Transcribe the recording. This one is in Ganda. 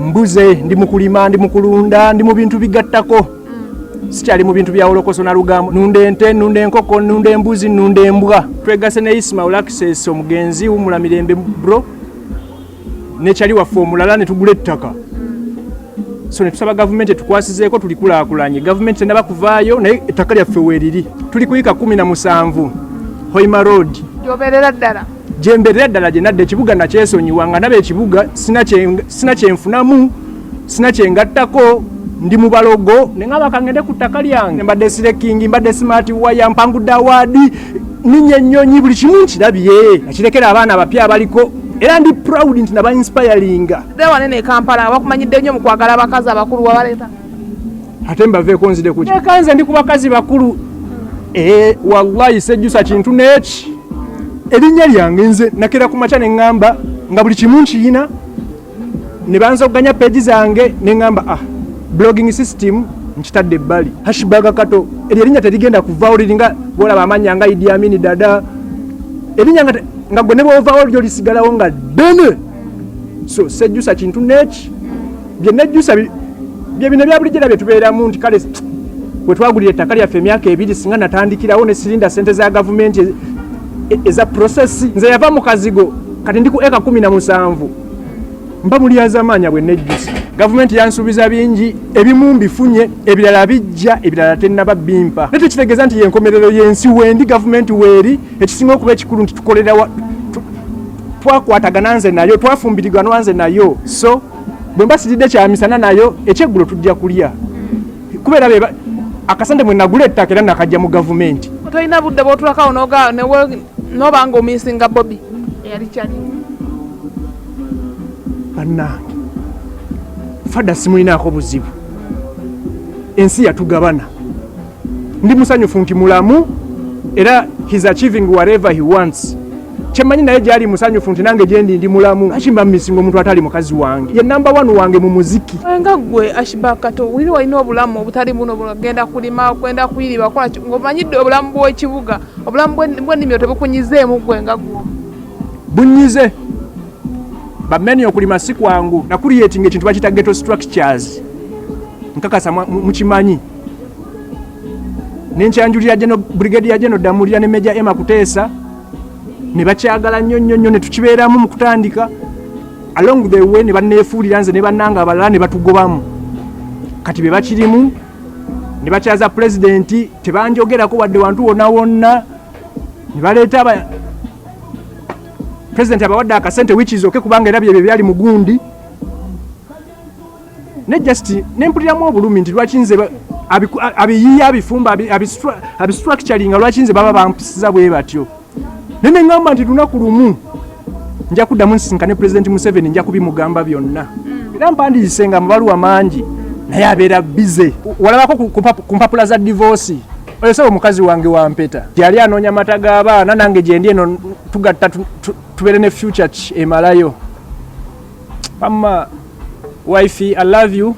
mbuze ndi mu kulima ndi mu kulunda ndi mu bintu bigattako sikyali mu bintu bya wolokoso na lugambo nunda ente nunda enkoko nunda embuzi nunda embwa twegase ne Ismail Access omugenzi wumula mirembe bro nekyali waffe omulala ne tugula ettaka so ne tusaba gavumenti tukwasizeeko tulikulaakulanye gavumenti tenaba kuvaayo naye ettaka lyaffe weeriri tuli kuyika 17 Hoima Road joberera ddala jemberera ddala gye Nadda ekibuga nakyesonyiwa nga naba ekibuga sina kyenfunamu sina kyengattako ndi mu balogo nengaba kangende ku ttaka lyange mbadde sirekingi mbadde smart waya mpangudde awaadi ninnya ennyonyi buli kimu nkirabye nakirekera abaana abapya abaliko era ndi proud nti naba inspiringa wanene Kampala bakumanyidde nnyo mu kwagala abakazi abakulu wabaleeta ate mbaveeko nzire kuki kanze ndi ku bakazi bakulu wallahi sejjusa kintu n'eki erinnya lyange nze nakera ku makya ne ŋŋamba nga buli kimu nkiyina ne banzoganya peegi zange ne ŋŋamba blogging system nkitadde ebbali Ashburg Katto eryo erinnya terigenda kuvaawo liringa boolaba amanya nga Idi Amin Dada erinnya nga gwe ne bwovaawo lyo lisigalawo nga ddene so sejjusa kintu n'eki bye nejjusa bye bino bya bulijjo bye tubeeramu nti kale bwe twagulira ettaka lyaffe emyaka 2 singa natandikirawo ne sirinda ssente za gavumenti eza process nze yava mu kazigo kati ndi ku eka 17 mba mulyaza amaanya bwe nejjusa gavumenti yansuubiza bingi ebimu mbifunye ebirala bijja ebirala tennaba bimpa ne tekitegeeza nti yenkomerero y'ensi wendi gavumenti weeri ekisinga okuba ekikulu nti tukolera twakwatagana nze nayo twafumbiriganwa nze nayo so bwe mbasiridde kyamisana nayo ekyeggulo tujja kulya kubeera akasande mwe nagula ettaka era nakajja mu gavumenti tolina budde bwotulakawo noba nga omisinga Bobby eyali kyali bannange fadda simulinaako buzibu ensi yatugabana ndi musanyufu nti mulamu era he's achieving whatever he wants kyemmanyi naye gyali musanyufu nti nange gyendi ndi mulamu lwaki mba mmisinga omuntu atali mukazi wange ye namba 1 wange mu muziki nga ggwe Ashburg Katto wili walina obulamu obutali buno genda kulima kwenda kuyiriba kola ng'omanyidde obulamu bw'ekibuga obulamu bw'ennimiro tebukunyizeemu ggwe nga ggwe bunyize bameni okulima si kwangu na creating ekintu bakita ghetto structures nkakasa mukimanyi nenkyanjulira brigadier general Damulira ne Major Emma Kuteesa ne bakyagala nnyo ne tukibeeramu mu kutandika along the way ne banneefuulira nze ne bannanga abalala ne batugobamu kati be bakirimu ne bakyaza pulezidenti tebanjogerako wadde wantu wonna wonna ne baleeta pulezidenti abawadde akasente which is okay kubanga era bye byali mu gundi ne just nempuliramu obulumi nti lwaki nze abiyiya abifumba abistructuring lwaki nze baba bampisiza bwe batyo nene ngamba nti lunaku lumu nja kuddamu nsisinkane pulezidenti Museveni nja kubimugamba byonna era mpandiisenga amabaluwa mangi naye abeera bize walabako ku mpapula za divorce oyo sebo mukazi wange wampeta yali anoonya mata g'abaana nange gyendi eno tugatta tubeere ne future emalayo pamma wife I love you